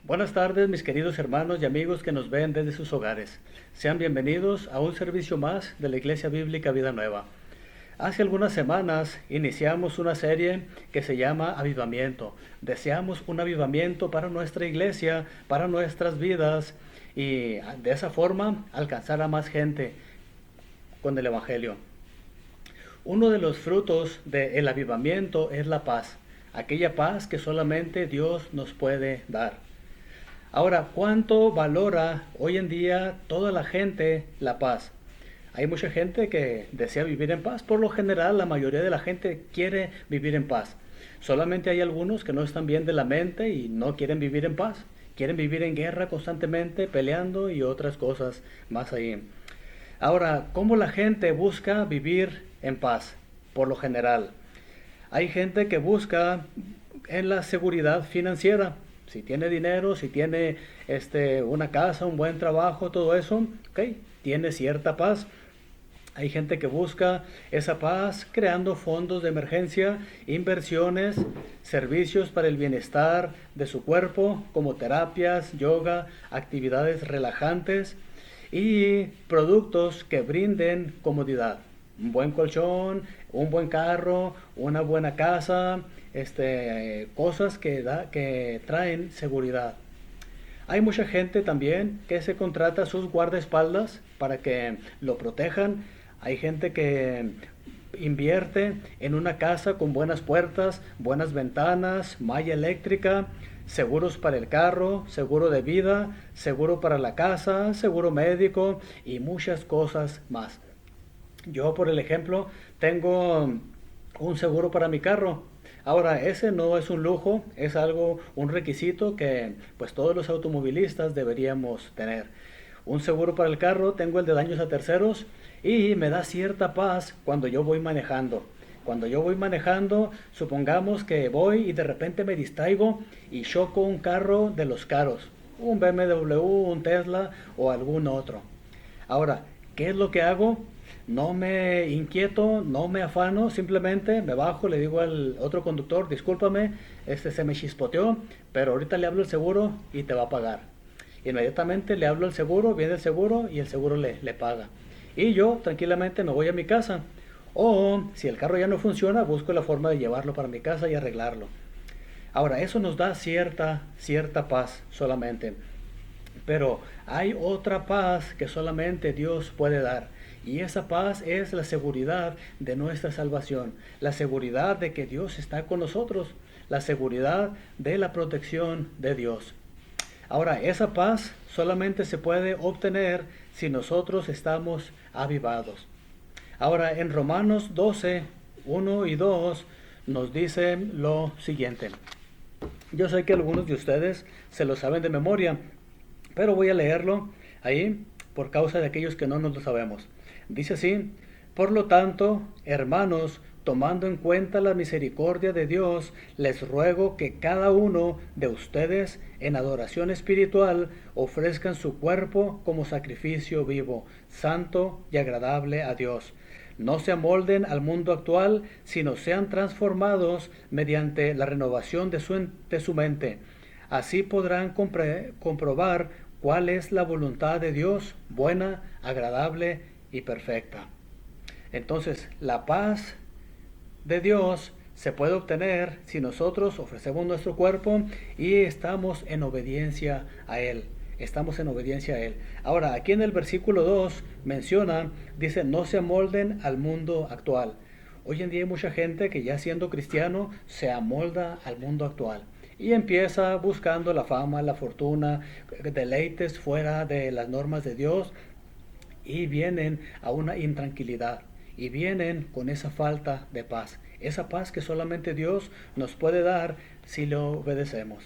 Buenas tardes, mis queridos hermanos y amigos que nos ven desde sus hogares. Sean bienvenidos a un servicio más de la Iglesia Bíblica Vida Nueva. Hace algunas semanas iniciamos una serie que se llama Avivamiento. Deseamos un avivamiento para nuestra iglesia, para nuestras vidas y de esa forma alcanzar a más gente con el Evangelio. Uno de los frutos del avivamiento es la paz, aquella paz que solamente Dios nos puede dar. Ahora, ¿cuánto valora hoy en día toda la gente la paz? Hay mucha gente que desea vivir en paz. Por lo general, la mayoría de la gente quiere vivir en paz. Solamente hay algunos que no están bien de la mente y no quieren vivir en paz. Quieren vivir en guerra constantemente, peleando y otras cosas más ahí. Ahora, ¿cómo la gente busca vivir en paz? Por lo general, hay gente que busca en la seguridad financiera. Si tiene dinero, si tiene una casa, un buen trabajo, todo eso, ok, tiene cierta paz. Hay gente que busca esa paz creando fondos de emergencia, inversiones, servicios para el bienestar de su cuerpo, como terapias, yoga, actividades relajantes y productos que brinden comodidad. Un buen colchón, un buen carro, una buena casa, cosas que traen seguridad. Hay mucha gente también que se contrata a sus guardaespaldas para que lo protejan. Hay gente que invierte en una casa con buenas puertas, buenas ventanas, malla eléctrica, seguros para el carro, seguro de vida, seguro para la casa, seguro médico y muchas cosas más. Yo, por el ejemplo, tengo un seguro para mi carro. Ahora, ese no es un lujo, es un requisito que pues todos los automovilistas deberíamos tener. Un seguro para el carro, tengo el de daños a terceros y me da cierta paz cuando yo voy manejando. Cuando yo voy manejando, supongamos que voy y de repente me distraigo y choco un carro de los caros, un BMW, un Tesla o algún otro. Ahora, ¿qué es lo que hago? No me inquieto, no me afano, simplemente me bajo, le digo al otro conductor, discúlpame, se me chispoteó, pero ahorita le hablo al seguro y te va a pagar. Inmediatamente le hablo al seguro, viene el seguro y el seguro le paga. Y yo tranquilamente me voy a mi casa. O si el carro ya no funciona, busco la forma de llevarlo para mi casa y arreglarlo. Ahora, eso nos da cierta paz solamente. Pero hay otra paz que solamente Dios puede dar. Y esa paz es la seguridad de nuestra salvación, la seguridad de que Dios está con nosotros, la seguridad de la protección de Dios. Ahora, esa paz solamente se puede obtener si nosotros estamos avivados. Ahora, en Romanos 12, 1 y 2 nos dice lo siguiente. Yo sé que algunos de ustedes se lo saben de memoria, pero voy a leerlo ahí por causa de aquellos que no nos lo sabemos. Dice así: por lo tanto, hermanos, tomando en cuenta la misericordia de Dios, les ruego que cada uno de ustedes en adoración espiritual ofrezcan su cuerpo como sacrificio vivo, santo y agradable a Dios. No se amolden al mundo actual, sino sean transformados mediante la renovación de su mente. Así podrán comprobar cuál es la voluntad de Dios, buena, agradable y perfecta. Entonces, la paz de Dios se puede obtener si nosotros ofrecemos nuestro cuerpo y estamos en obediencia a Él. Estamos en obediencia a Él. Ahora, aquí en el versículo 2 dice, no se amolden al mundo actual. Hoy en día hay mucha gente que ya siendo cristiano se amolda al mundo actual y empieza buscando la fama, la fortuna, deleites fuera de las normas de Dios y vienen a una intranquilidad y vienen con esa falta de paz. Esa paz que solamente Dios nos puede dar si le obedecemos.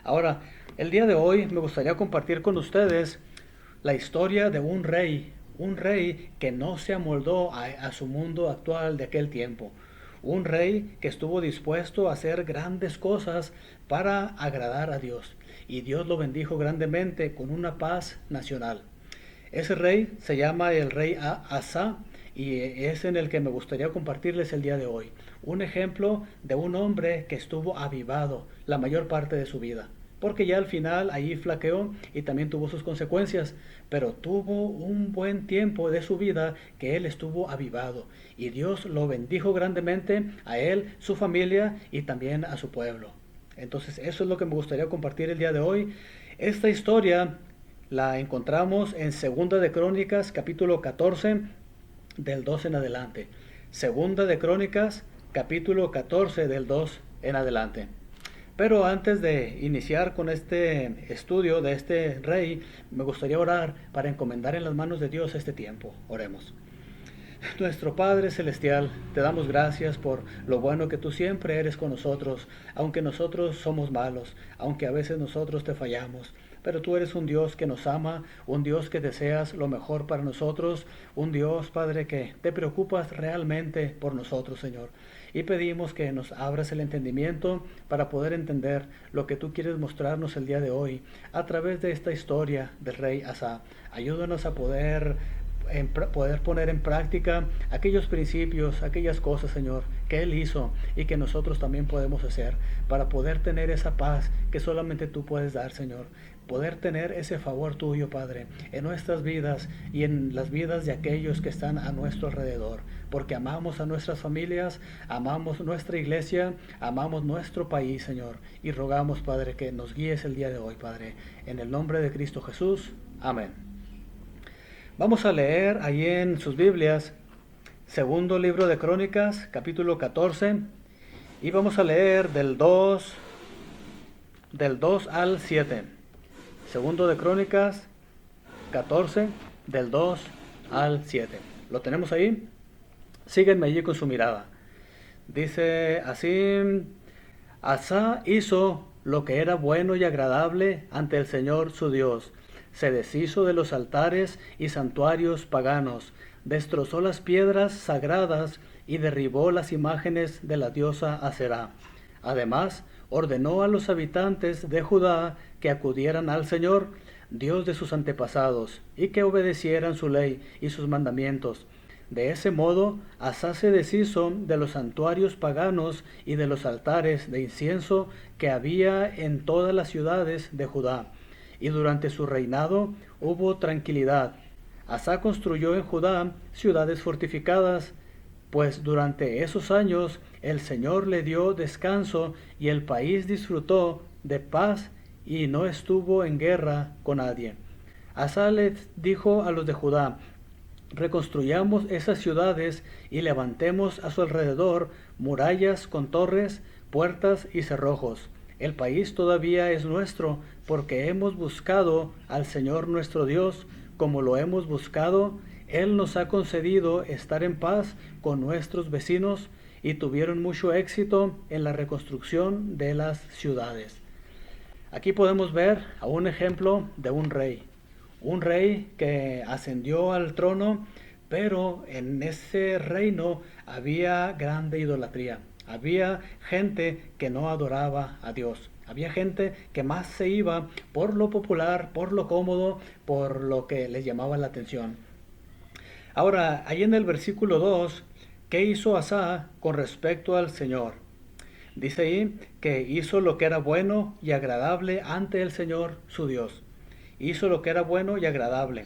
Ahora, el día de hoy me gustaría compartir con ustedes la historia de un rey que no se amoldó a su mundo actual de aquel tiempo. Un rey que estuvo dispuesto a hacer grandes cosas para agradar a Dios. Y Dios lo bendijo grandemente con una paz nacional. Ese rey se llama el rey Asa y es en el que me gustaría compartirles el día de hoy. Un ejemplo de un hombre que estuvo avivado la mayor parte de su vida. porque ya al final allí flaqueó y también tuvo sus consecuencias, pero tuvo un buen tiempo de su vida que él estuvo avivado y Dios lo bendijo grandemente a él, su familia y también a su pueblo. Entonces eso es lo que me gustaría compartir el día de hoy. Esta historia la encontramos en Segunda de Crónicas, capítulo 14, del 2 en adelante. Segunda de Crónicas, capítulo 14, del 2 en adelante. Pero antes de iniciar con este estudio de este rey, me gustaría orar para encomendar en las manos de Dios este tiempo. Oremos. Nuestro Padre Celestial, te damos gracias por lo bueno que tú siempre eres con nosotros, aunque nosotros somos malos, aunque a veces nosotros te fallamos. Pero tú eres un Dios que nos ama, un Dios que deseas lo mejor para nosotros, un Dios, Padre, que te preocupas realmente por nosotros, Señor. Y pedimos que nos abras el entendimiento para poder entender lo que tú quieres mostrarnos el día de hoy a través de esta historia del rey Asa. Ayúdanos a poder poner en práctica aquellos principios, aquellas cosas, Señor, que Él hizo y que nosotros también podemos hacer para poder tener esa paz que solamente tú puedes dar, Señor. Poder tener ese favor tuyo, Padre, en nuestras vidas y en las vidas de aquellos que están a nuestro alrededor, porque amamos a nuestras familias, amamos nuestra iglesia, amamos nuestro país, Señor, y rogamos, Padre, que nos guíes el día de hoy, Padre, en el nombre de Cristo Jesús. Amén. Vamos a leer ahí en sus Biblias, segundo libro de Crónicas, capítulo 14, y vamos a leer del 2 al 7. Segundo de Crónicas 14, del 2 al 7. ¿Lo tenemos ahí? Síguenme allí con su mirada. Dice así: Asa hizo lo que era bueno y agradable ante el Señor su Dios. Se deshizo de los altares y santuarios paganos, destrozó las piedras sagradas y derribó las imágenes de la diosa Aserá. Además, ordenó a los habitantes de Judá que acudieran al Señor, Dios de sus antepasados, y que obedecieran su ley y sus mandamientos. De ese modo, Asa se deshizo de los santuarios paganos y de los altares de incienso que había en todas las ciudades de Judá. Y durante su reinado hubo tranquilidad. Asa construyó en Judá ciudades fortificadas, pues durante esos años el Señor le dio descanso y el país disfrutó de paz y no estuvo en guerra con nadie. Asa les dijo a los de Judá: reconstruyamos esas ciudades y levantemos a su alrededor murallas con torres, puertas y cerrojos. El país todavía es nuestro, porque hemos buscado al Señor nuestro Dios, como lo hemos buscado. Él nos ha concedido estar en paz con nuestros vecinos y tuvieron mucho éxito en la reconstrucción de las ciudades. Aquí podemos ver a un ejemplo de un rey que ascendió al trono, pero en ese reino había grande idolatría. Había gente que no adoraba a Dios. Había gente que más se iba por lo popular, por lo cómodo, por lo que les llamaba la atención. Ahora, ahí en el versículo 2, ¿qué hizo Asa con respecto al Señor? Dice ahí que hizo lo que era bueno y agradable ante el Señor su Dios. Hizo lo que era bueno y agradable.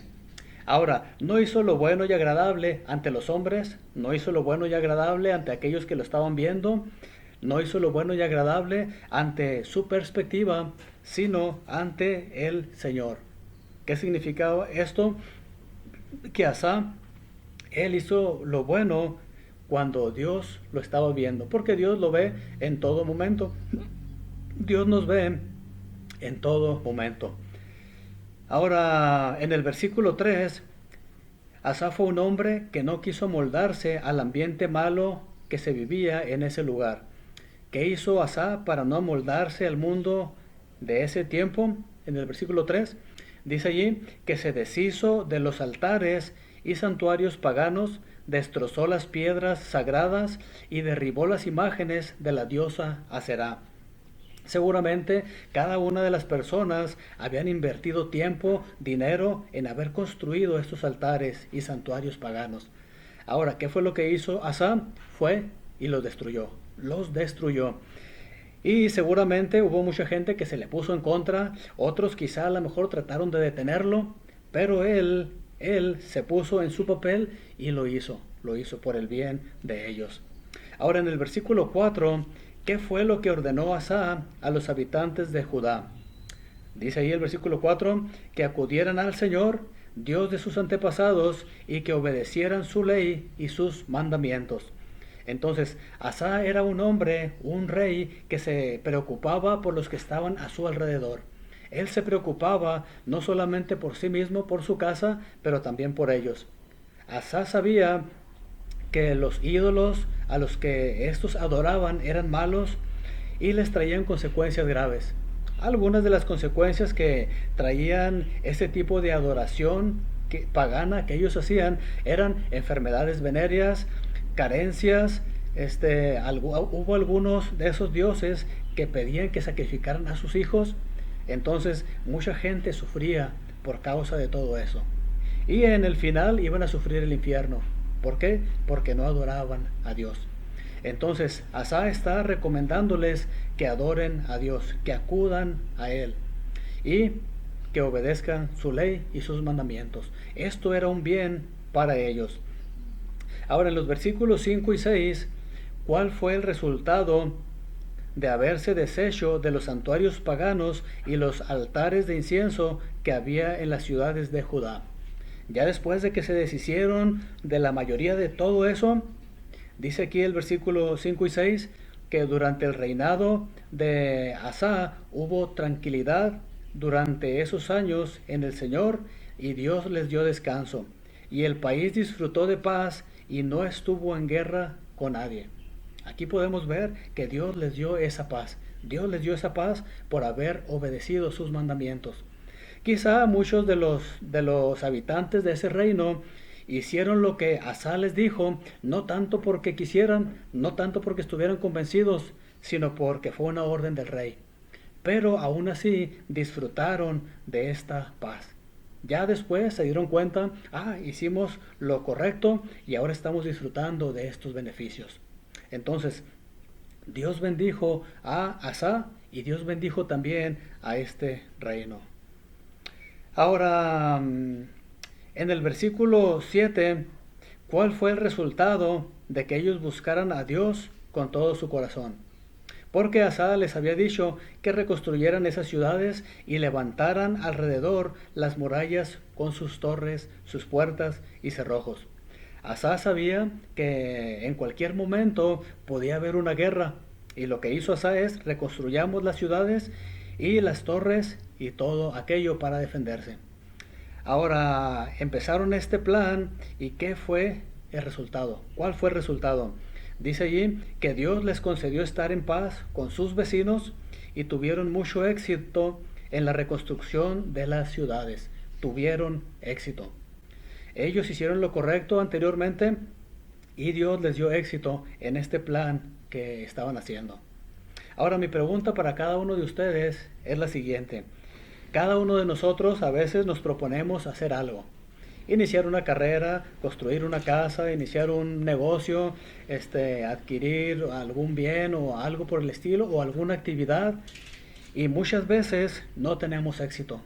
Ahora, no hizo lo bueno y agradable ante los hombres, no hizo lo bueno y agradable ante aquellos que lo estaban viendo, no hizo lo bueno y agradable ante su perspectiva, sino ante el Señor. ¿Qué significaba esto? Que Asa, él hizo lo bueno cuando Dios lo estaba viendo, porque Dios lo ve en todo momento. Dios nos ve en todo momento. Ahora, en el versículo 3, Asa fue un hombre que no quiso moldarse al ambiente malo que se vivía en ese lugar. ¿Qué hizo Asa para no moldarse al mundo de ese tiempo? En el versículo 3, dice allí que se deshizo de los altares y santuarios paganos, destrozó las piedras sagradas y derribó las imágenes de la diosa Aserá. Seguramente cada una de las personas habían invertido tiempo, dinero en haber construido estos altares y santuarios paganos. Ahora, ¿qué fue lo que hizo Asa? Fue y los destruyó. Y seguramente hubo mucha gente que se le puso en contra, otros quizá a lo mejor trataron de detenerlo, pero él se puso en su papel y lo hizo por el bien de ellos. Ahora en el versículo 4, ¿qué fue lo que ordenó Asa a los habitantes de Judá? Dice ahí el versículo 4, que acudieran al Señor, Dios de sus antepasados, y que obedecieran su ley y sus mandamientos. Entonces, Asa era un hombre, un rey, que se preocupaba por los que estaban a su alrededor. Él se preocupaba no solamente por sí mismo, por su casa, pero también por ellos. Asa sabía que los ídolos a los que estos adoraban eran malos y les traían consecuencias graves. Algunas de las consecuencias que traían este tipo de adoración pagana que ellos hacían eran enfermedades venéreas, carencias. Hubo algunos de esos dioses que pedían que sacrificaran a sus hijos. Entonces mucha gente sufría por causa de todo eso. Y en el final iban a sufrir el infierno. ¿Por qué? Porque no adoraban a Dios. Entonces, Asa está recomendándoles que adoren a Dios, que acudan a Él y que obedezcan su ley y sus mandamientos. Esto era un bien para ellos. Ahora en los versículos 5 y 6, ¿cuál fue el resultado de haberse deshecho de los santuarios paganos y los altares de incienso que había en las ciudades de Judá? Ya después de que se deshicieron de la mayoría de todo eso, dice aquí el versículo 5 y 6 que durante el reinado de Asa hubo tranquilidad durante esos años en el Señor y Dios les dio descanso. Y el país disfrutó de paz y no estuvo en guerra con nadie. Aquí podemos ver que Dios les dio esa paz. Dios les dio esa paz por haber obedecido sus mandamientos. Quizá muchos de los habitantes de ese reino hicieron lo que Asa les dijo, no tanto porque quisieran, no tanto porque estuvieran convencidos, sino porque fue una orden del rey. Pero aún así disfrutaron de esta paz. Ya después se dieron cuenta, hicimos lo correcto y ahora estamos disfrutando de estos beneficios. Entonces, Dios bendijo a Asa y Dios bendijo también a este reino. Ahora, en el versículo 7, ¿cuál fue el resultado de que ellos buscaran a Dios con todo su corazón? Porque Asa les había dicho que reconstruyeran esas ciudades y levantaran alrededor las murallas con sus torres, sus puertas y cerrojos. Asa sabía que en cualquier momento podía haber una guerra, y lo que hizo Asa es reconstruyamos las ciudades y las torres y todo aquello para defenderse. Ahora empezaron este plan y ¿qué fue el resultado? ¿Cuál fue el resultado? Dice allí que Dios les concedió estar en paz con sus vecinos y tuvieron mucho éxito en la reconstrucción de las ciudades. Tuvieron éxito. Ellos hicieron lo correcto anteriormente y Dios les dio éxito en este plan que estaban haciendo. Ahora mi pregunta para cada uno de ustedes es la siguiente. Cada uno de nosotros a veces nos proponemos hacer algo. Iniciar una carrera, construir una casa, iniciar un negocio, adquirir algún bien o algo por el estilo o alguna actividad, y muchas veces no tenemos éxito.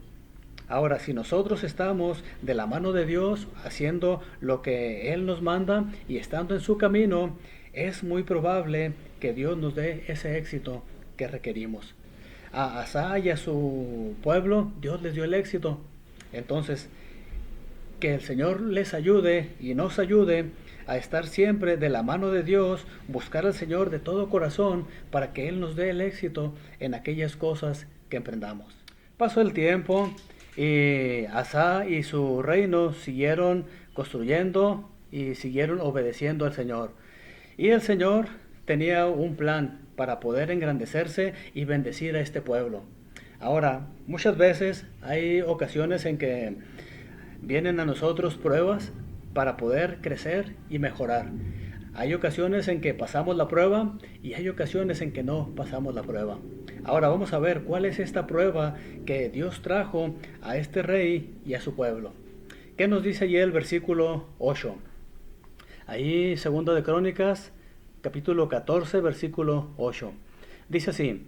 Ahora, si nosotros estamos de la mano de Dios haciendo lo que Él nos manda y estando en su camino, es muy probable que Dios nos dé ese éxito que requerimos. A Asa y a su pueblo Dios les dio el éxito. Entonces, que el Señor les ayude y nos ayude a estar siempre de la mano de Dios, buscar al Señor de todo corazón para que Él nos dé el éxito en aquellas cosas que emprendamos. Pasó el tiempo y Asa y su reino siguieron construyendo y siguieron obedeciendo al Señor. Y el Señor tenía un plan para poder engrandecerse y bendecir a este pueblo. Ahora, muchas veces hay ocasiones en que vienen a nosotros pruebas para poder crecer y mejorar. Hay ocasiones en que pasamos la prueba y hay ocasiones en que no pasamos la prueba. Ahora vamos a ver cuál es esta prueba que Dios trajo a este rey y a su pueblo. ¿Qué nos dice allí el versículo 8? Ahí, 2 de Crónicas, capítulo 14, versículo 8. Dice así: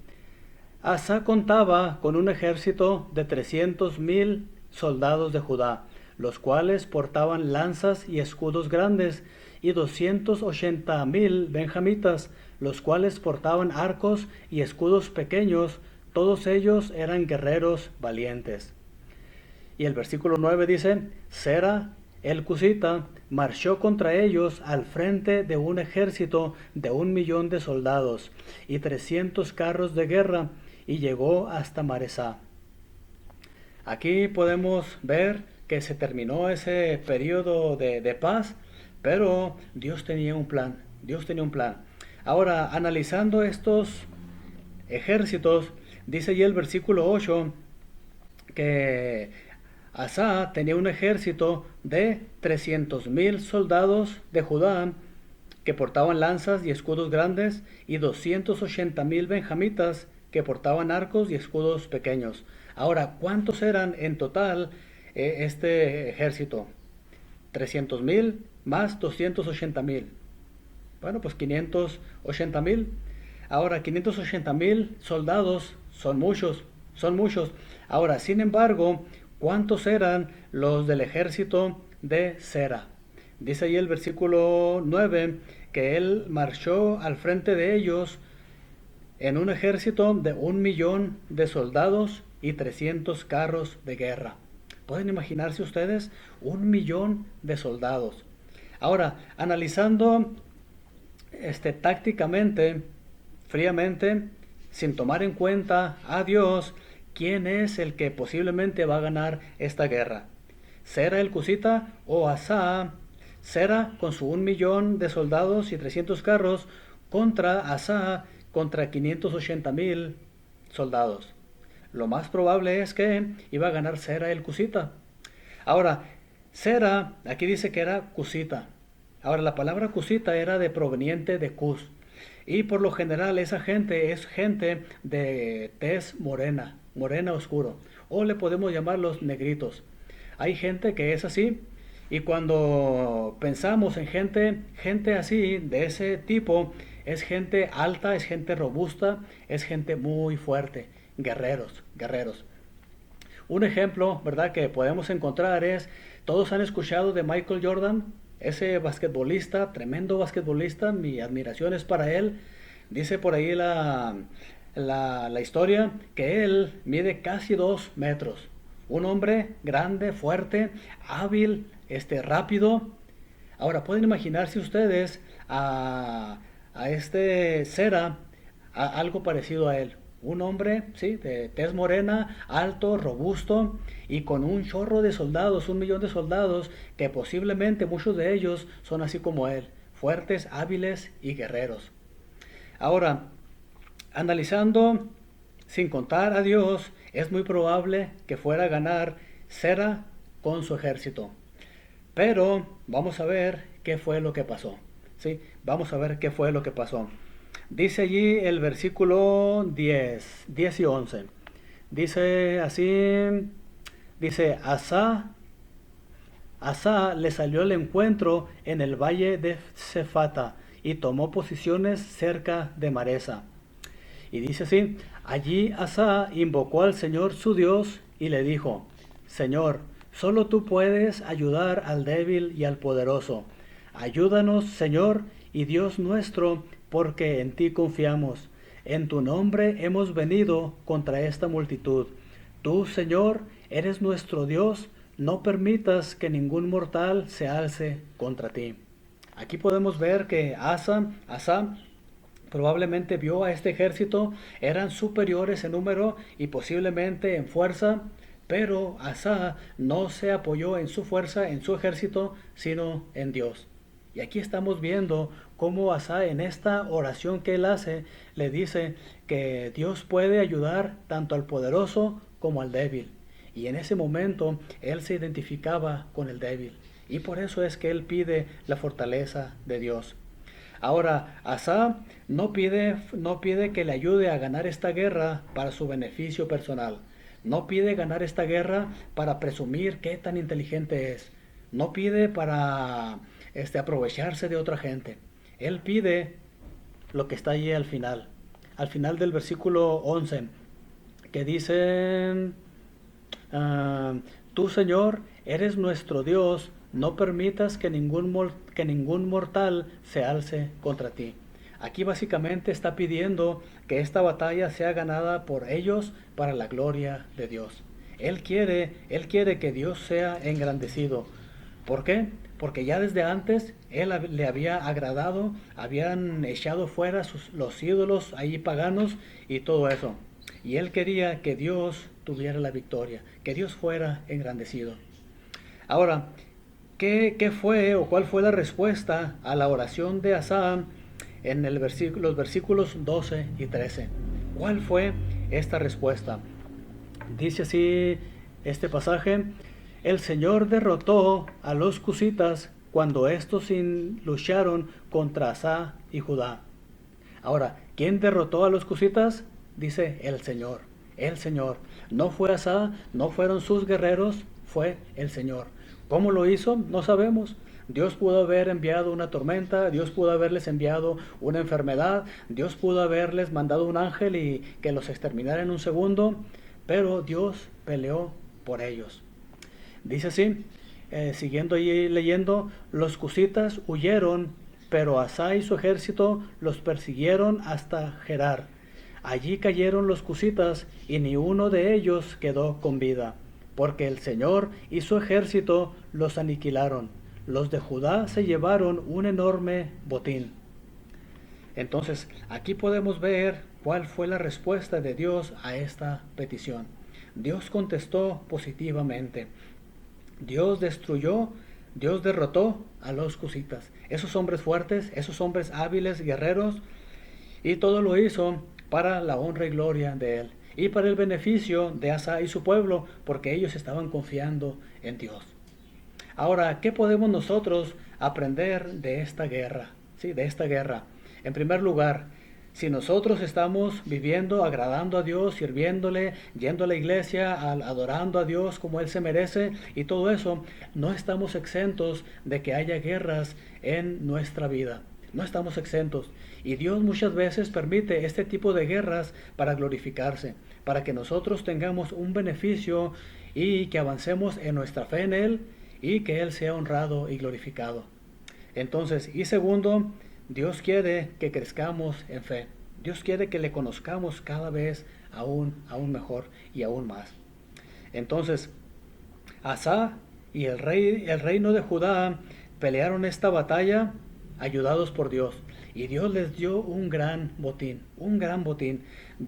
Asa contaba con un ejército de 300,000 soldados de Judá, los cuales portaban lanzas y escudos grandes, y 280,000 benjamitas, los cuales portaban arcos y escudos pequeños. Todos ellos eran guerreros valientes. Y el versículo 9 dice: Sera, el cusita, marchó contra ellos al frente de un ejército de 1,000,000 de soldados y 300 carros de guerra, y llegó hasta Maresá. Aquí podemos ver que se terminó ese periodo de paz, pero Dios tenía un plan. Dios tenía un plan. Ahora, analizando estos ejércitos, dice allí el versículo 8 que Asa tenía un ejército de 300,000 soldados de Judá que portaban lanzas y escudos grandes, y 280,000 benjamitas que portaban arcos y escudos pequeños. Ahora, ¿cuántos eran en total este ejército? 300,000 más 280,000. Bueno, pues 580,000. Ahora, 580,000 soldados son muchos, son muchos. Ahora, sin embargo, ¿cuántos eran los del ejército de Sera? Dice ahí el versículo 9 que él marchó al frente de ellos en un ejército de 1,000,000 de soldados y 300 carros de guerra. ¿Pueden imaginarse ustedes? 1,000,000 de soldados. Ahora, analizando tácticamente, fríamente, sin tomar en cuenta a Dios, ¿quién es el que posiblemente va a ganar esta guerra? ¿Sera el cusita o Asa? Sera con su 1,000,000 de soldados y 300 carros contra Asa, contra 580,000 soldados. Lo más probable es que iba a ganar Sera el cusita. Ahora, Sera, aquí dice que era cusita. Ahora, la palabra cusita era proveniente de Cus. Y por lo general esa gente es gente de tez morena, morena oscuro. O le podemos llamar los negritos. Hay gente que es así. Y cuando pensamos en gente así, de ese tipo, es gente alta, es gente robusta, es gente muy fuerte. Guerreros, guerreros. Un ejemplo, ¿verdad?, que podemos encontrar es, todos han escuchado de Michael Jordan, ese basquetbolista, tremendo basquetbolista, mi admiración es para él. Dice por ahí la historia que él mide casi 2 metros. Un hombre grande, fuerte, hábil, rápido. Ahora, pueden imaginarse ustedes a este Sera, algo parecido a él. Un hombre, sí, de tez morena, alto, robusto y con un chorro de soldados, 1,000,000 de soldados, que posiblemente muchos de ellos son así como él, fuertes, hábiles y guerreros. Ahora, analizando, sin contar a Dios, es muy probable que fuera a ganar Sera con su ejército. Pero vamos a ver qué fue lo que pasó. ¿Sí? Vamos a ver qué fue lo que pasó. Dice allí el versículo 10 y 11. Dice así, dice, Asa le salió al encuentro en el valle de Cefata y tomó posiciones cerca de Maresa. Y dice así, allí Asa invocó al Señor su Dios y le dijo: Señor, solo tú puedes ayudar al débil y al poderoso. Ayúdanos, Señor y Dios nuestro, porque en ti confiamos. En tu nombre hemos venido contra esta multitud. Tú, Señor, eres nuestro Dios. No permitas que ningún mortal se alce contra ti. Aquí podemos ver que Asa probablemente vio a este ejército, eran superiores en número y posiblemente en fuerza, pero Asa no se apoyó en su fuerza, en su ejército, sino en Dios. Y aquí estamos viendo cómo Asa, en esta oración que él hace, le dice que Dios puede ayudar tanto al poderoso como al débil. Y en ese momento él se identificaba con el débil. Y por eso es que él pide la fortaleza de Dios. Ahora, Asa no pide que le ayude a ganar esta guerra para su beneficio personal. No pide ganar esta guerra para presumir qué tan inteligente es. No pide para aprovecharse de otra gente. Él pide lo que está allí al final. al final del versículo 11, que dice, tú Señor, eres nuestro Dios, no permitas que ningún mortal se alce contra ti. Aquí básicamente está pidiendo que esta batalla sea ganada por ellos para la gloria de Dios. Él quiere que Dios sea engrandecido. ¿Por qué? Porque ya desde antes le había agradado, habían echado fuera los ídolos ahí paganos y todo eso. Y él quería que Dios tuviera la victoria, que Dios fuera engrandecido. Ahora, ¿qué fue o cuál fue la respuesta a la oración de Asa en los versículos 12 y 13? ¿Cuál fue esta respuesta? Dice así este pasaje: el Señor derrotó a los cusitas cuando estos lucharon contra Asa y Judá. Ahora, ¿quién derrotó a los cusitas? Dice el Señor. El Señor. No fue Asa, no fueron sus guerreros, fue el Señor. ¿Cómo lo hizo? No sabemos. Dios pudo haber enviado una tormenta, Dios pudo haberles enviado una enfermedad, Dios pudo haberles mandado un ángel y que los exterminara en un segundo, pero Dios peleó por ellos. Dice así, siguiendo ahí leyendo, los cusitas huyeron, pero Asa y su ejército los persiguieron hasta Gerar. Allí cayeron los cusitas y ni uno de ellos quedó con vida, porque el Señor y su ejército los aniquilaron. Los de Judá se llevaron un enorme botín. Entonces, aquí podemos ver cuál fue la respuesta de Dios a esta petición. Dios contestó positivamente. Dios derrotó a los cusitas, esos hombres fuertes, esos hombres hábiles, guerreros, y todo lo hizo para la honra y gloria de Él, y para el beneficio de Asa y su pueblo, porque ellos estaban confiando en Dios. Ahora, ¿qué podemos nosotros aprender de esta guerra? Sí, de esta guerra. En primer lugar, si nosotros estamos viviendo, agradando a Dios, sirviéndole, yendo a la iglesia, adorando a Dios como Él se merece y todo eso, no estamos exentos de que haya guerras en nuestra vida. No estamos exentos. Y Dios muchas veces permite este tipo de guerras para glorificarse, para que nosotros tengamos un beneficio y que avancemos en nuestra fe en Él y que Él sea honrado y glorificado. Entonces, y segundo, Dios quiere que crezcamos en fe. Dios quiere que le conozcamos cada vez aún mejor y aún más. Entonces, Asa y el reino de Judá pelearon esta batalla ayudados por Dios. Y Dios les dio un gran botín, un gran botín.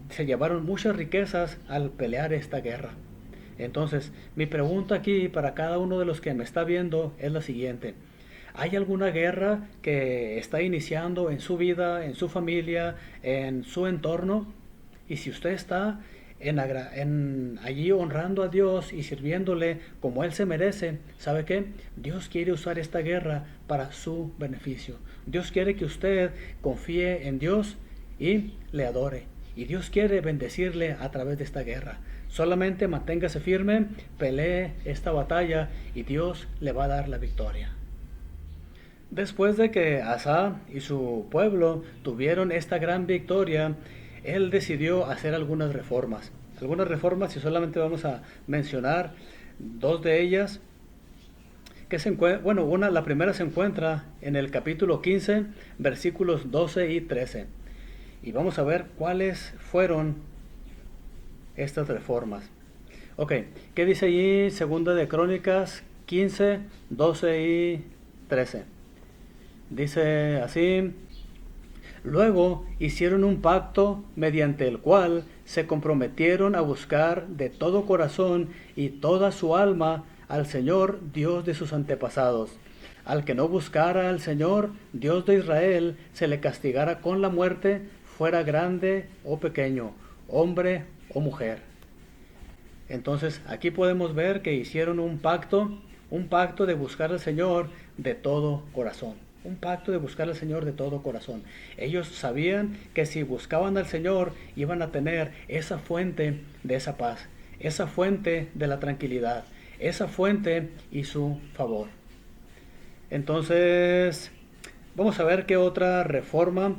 Se llevaron muchas riquezas al pelear esta guerra. Entonces, mi pregunta aquí para cada uno de los que me está viendo es la siguiente. ¿Hay alguna guerra que está iniciando en su vida, en su familia, en su entorno? Y si usted está allí honrando a Dios y sirviéndole como Él se merece, ¿sabe qué? Dios quiere usar esta guerra para su beneficio. Dios quiere que usted confíe en Dios y le adore. Y Dios quiere bendecirle a través de esta guerra. Solamente manténgase firme, pelee esta batalla y Dios le va a dar la victoria. Después de que Asa y su pueblo tuvieron esta gran victoria, él decidió hacer algunas reformas. Algunas reformas, y solamente vamos a mencionar dos de ellas. La primera se encuentra en el capítulo 15, versículos 12 y 13. Y vamos a ver cuáles fueron estas reformas. Ok, ¿qué dice allí? Segunda de Crónicas 15, 12 y 13. Dice así: luego hicieron un pacto mediante el cual se comprometieron a buscar de todo corazón y toda su alma al Señor Dios de sus antepasados. Al que no buscara al Señor Dios de Israel, se le castigara con la muerte, fuera grande o pequeño, hombre o mujer. Entonces aquí podemos ver que hicieron un pacto de buscar al Señor de todo corazón. Un pacto de buscar al Señor de todo corazón. Ellos sabían que si buscaban al Señor iban a tener esa fuente de esa paz, esa fuente de la tranquilidad, esa fuente y su favor. Entonces, vamos a ver qué otra reforma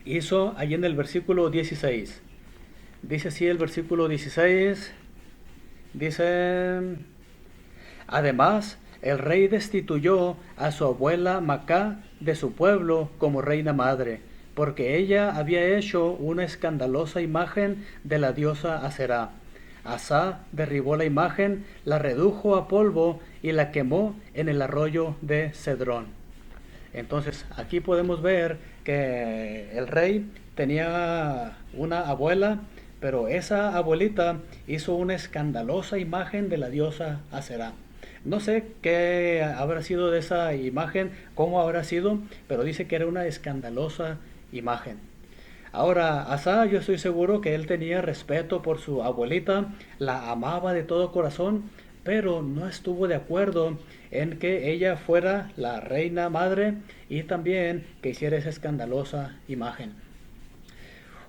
hizo allí en el versículo 16. Dice así el versículo 16, dice, además, el rey destituyó a su abuela Macá de su pueblo como reina madre, porque ella había hecho una escandalosa imagen de la diosa Aserá. Asa derribó la imagen, la redujo a polvo y la quemó en el arroyo de Cedrón. Entonces, aquí podemos ver que el rey tenía una abuela, pero esa abuelita hizo una escandalosa imagen de la diosa Aserá. No sé qué habrá sido de esa imagen, cómo habrá sido, pero dice que era una escandalosa imagen. Ahora, Asa, yo estoy seguro que él tenía respeto por su abuelita, la amaba de todo corazón, pero no estuvo de acuerdo en que ella fuera la reina madre y también que hiciera esa escandalosa imagen.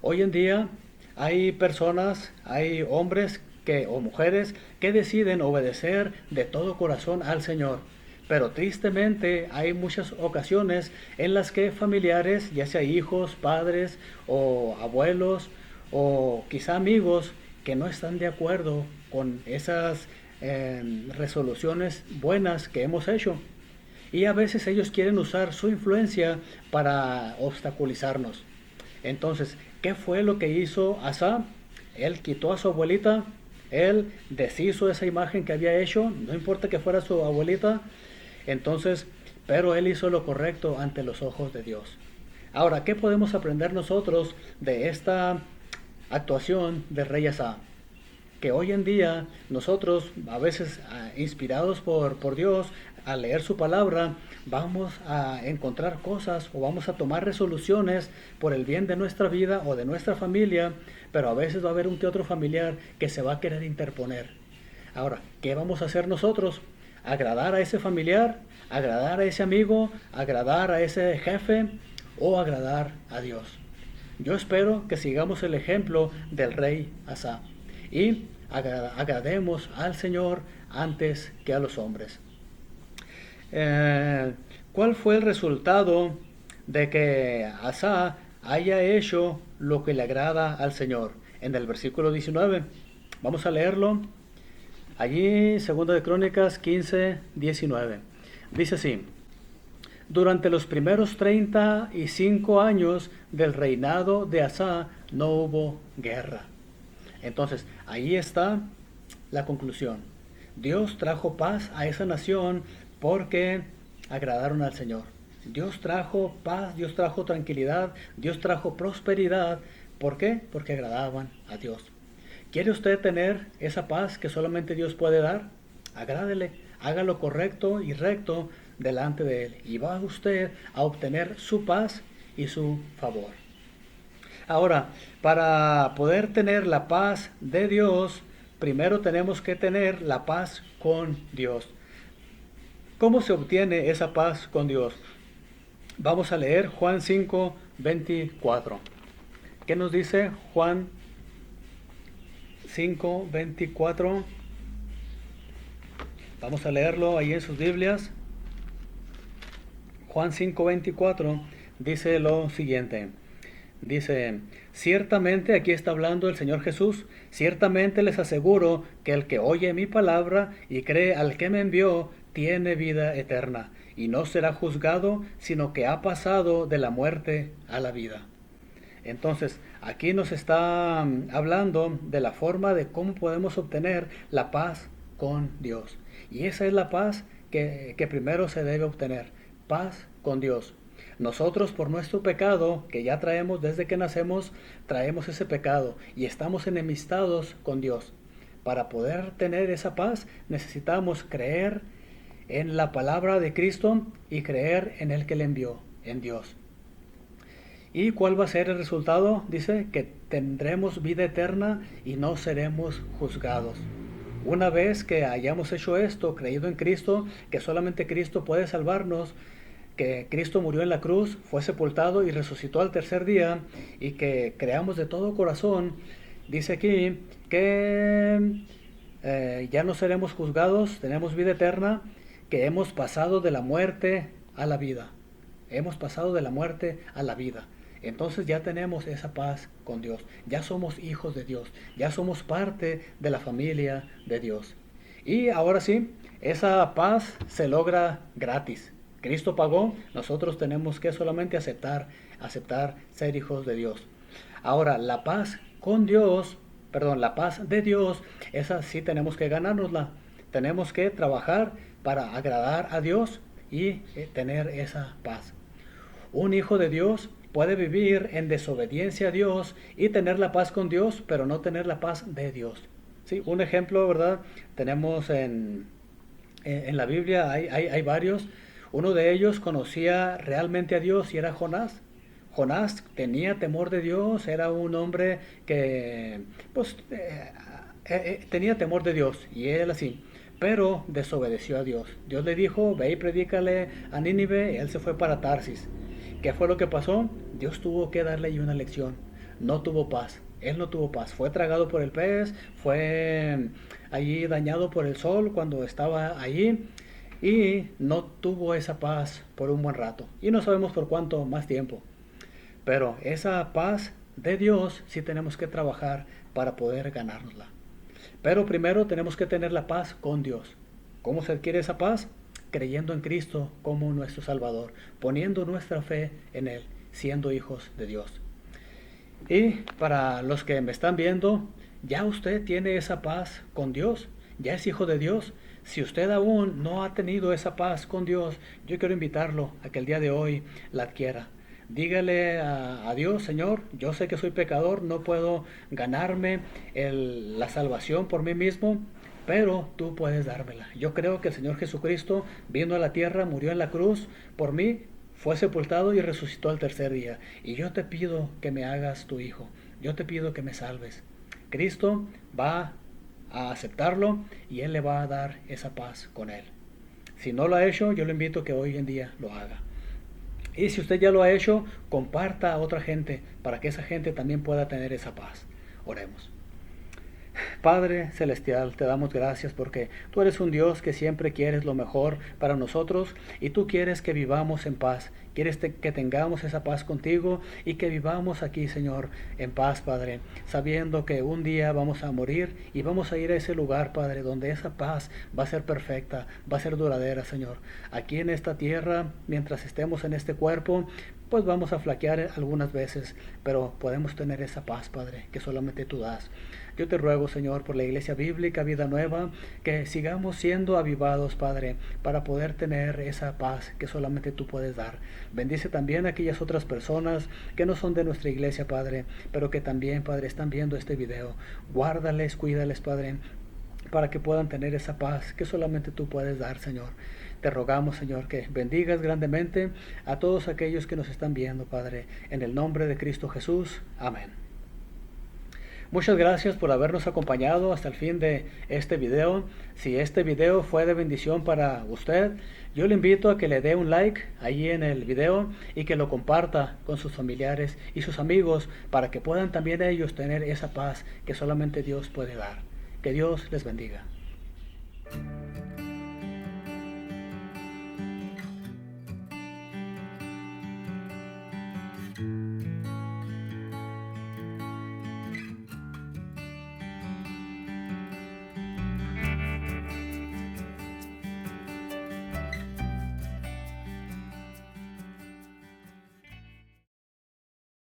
Hoy en día hay personas, hay hombres o mujeres que deciden obedecer de todo corazón al Señor. Pero tristemente hay muchas ocasiones en las que familiares, ya sea hijos, padres o abuelos o quizá amigos, que no están de acuerdo con esas resoluciones buenas que hemos hecho. Y a veces ellos quieren usar su influencia para obstaculizarnos. Entonces, ¿qué fue lo que hizo Asa? Él quitó a su abuelita, él deshizo esa imagen que había hecho, no importa que fuera su abuelita, entonces, pero él hizo lo correcto ante los ojos de Dios. Ahora, ¿qué podemos aprender nosotros de esta actuación del rey Asa? Que hoy en día nosotros, a veces inspirados por Dios, al leer su palabra, vamos a encontrar cosas o vamos a tomar resoluciones por el bien de nuestra vida o de nuestra familia, pero a veces va a haber un que otro familiar que se va a querer interponer. Ahora, ¿qué vamos a hacer nosotros? ¿Agradar a ese familiar? ¿Agradar a ese amigo? ¿Agradar a ese jefe? ¿O agradar a Dios? Yo espero que sigamos el ejemplo del rey Asa y agrademos al Señor antes que a los hombres. ¿Cuál fue el resultado de que Asa haya hecho lo que le agrada al Señor? En el versículo 19, vamos a leerlo. Allí, 2 de Crónicas 15, 19. Dice así: durante los primeros 35 años del reinado de Asa no hubo guerra. Entonces, ahí está la conclusión. Dios trajo paz a esa nación porque agradaron al Señor. Dios trajo paz, Dios trajo tranquilidad, Dios trajo prosperidad. ¿Por qué? Porque agradaban a Dios. ¿Quiere usted tener esa paz que solamente Dios puede dar? Agrádele, haga lo correcto y recto delante de Él, y va usted a obtener su paz y su favor. Ahora, para poder tener la paz de Dios, primero tenemos que tener la paz con Dios. ¿Cómo se obtiene esa paz con Dios? Vamos a leer Juan 5, 24. ¿Qué nos dice Juan 5, 24? Vamos a leerlo ahí en sus Biblias. Juan 5, 24 dice lo siguiente. Dice: ciertamente, aquí está hablando el Señor Jesús, ciertamente les aseguro que el que oye mi palabra y cree al que me envió, tiene vida eterna, y no será juzgado, sino que ha pasado de la muerte a la vida. Entonces, aquí nos está hablando de la forma de cómo podemos obtener la paz con Dios. Y esa es la paz que primero se debe obtener, paz con Dios. Nosotros, por nuestro pecado, que ya traemos desde que nacemos, traemos ese pecado y estamos enemistados con Dios. Para poder tener esa paz, necesitamos creer en la palabra de Cristo y creer en el que le envió, en Dios. ¿Y cuál va a ser el resultado? Dice que tendremos vida eterna y no seremos juzgados. Una vez que hayamos hecho esto, creído en Cristo, que solamente Cristo puede salvarnos, que Cristo murió en la cruz, fue sepultado y resucitó al tercer día, y que creamos de todo corazón, dice aquí que ya no seremos juzgados, tenemos vida eterna, que hemos pasado de la muerte a la vida. Hemos pasado de la muerte a la vida. entonces ya tenemos esa paz con Dios. Ya somos hijos de Dios. Ya somos parte de la familia de Dios. Y ahora sí, esa paz se logra gratis. Cristo pagó, nosotros tenemos que solamente aceptar ser hijos de Dios. Ahora, la paz con Dios, perdón, la paz de Dios, esa sí tenemos que ganárnosla. Tenemos que trabajar para agradar a Dios y tener esa paz. Un hijo de Dios puede vivir en desobediencia a Dios y tener la paz con Dios, pero no tener la paz de Dios. Sí, un ejemplo, ¿verdad? Tenemos en la Biblia, hay varios. Uno de ellos conocía realmente a Dios y era Jonás. Jonás tenía temor de Dios, era un hombre que pues, tenía temor de Dios y él así, pero desobedeció a Dios. Dios le dijo, ve y predícale a Nínive, y él se fue para Tarsis. ¿Qué fue lo que pasó? Dios tuvo que darle ahí una lección. No tuvo paz. Él no tuvo paz. Fue tragado por el pez, fue allí dañado por el sol cuando estaba allí y no tuvo esa paz por un buen rato. Y no sabemos por cuánto más tiempo. Pero esa paz de Dios sí tenemos que trabajar para poder ganárnosla. Pero primero tenemos que tener la paz con Dios. ¿Cómo se adquiere esa paz? Creyendo en Cristo como nuestro Salvador, poniendo nuestra fe en Él, siendo hijos de Dios. Y para los que me están viendo, ya usted tiene esa paz con Dios, ya es hijo de Dios. Si usted aún no ha tenido esa paz con Dios, yo quiero invitarlo a que el día de hoy la adquiera. Dígale a Dios, Señor, yo sé que soy pecador, no puedo ganarme la salvación por mí mismo, pero tú puedes dármela. Yo creo que el Señor Jesucristo vino a la tierra, murió en la cruz por mí, fue sepultado y resucitó al tercer día. Y yo te pido que me hagas tu hijo, yo te pido que me salves. Cristo va a aceptarlo y Él le va a dar esa paz con Él. Si no lo ha hecho, yo le invito a que hoy en día lo haga. Y si usted ya lo ha hecho, comparta a otra gente para que esa gente también pueda tener esa paz. Oremos. Padre Celestial, te damos gracias porque tú eres un Dios que siempre quieres lo mejor para nosotros y tú quieres que vivamos en paz. Quieres que tengamos esa paz contigo y que vivamos aquí, Señor, en paz, Padre, sabiendo que un día vamos a morir y vamos a ir a ese lugar, Padre, donde esa paz va a ser perfecta, va a ser duradera, Señor. Aquí en esta tierra, mientras estemos en este cuerpo, pues vamos a flaquear algunas veces, pero podemos tener esa paz, Padre, que solamente tú das. Yo te ruego, Señor, por la Iglesia Bíblica Vida Nueva, que sigamos siendo avivados, Padre, para poder tener esa paz que solamente tú puedes dar. Bendice también a aquellas otras personas que no son de nuestra iglesia, Padre, pero que también, Padre, están viendo este video. Guárdales, cuídales, Padre, para que puedan tener esa paz que solamente tú puedes dar, Señor. Te rogamos, Señor, que bendigas grandemente a todos aquellos que nos están viendo, Padre, en el nombre de Cristo Jesús. Amén. Muchas gracias por habernos acompañado hasta el fin de este video. Si este video fue de bendición para usted, yo le invito a que le dé un like ahí en el video y que lo comparta con sus familiares y sus amigos para que puedan también ellos tener esa paz que solamente Dios puede dar. Que Dios les bendiga.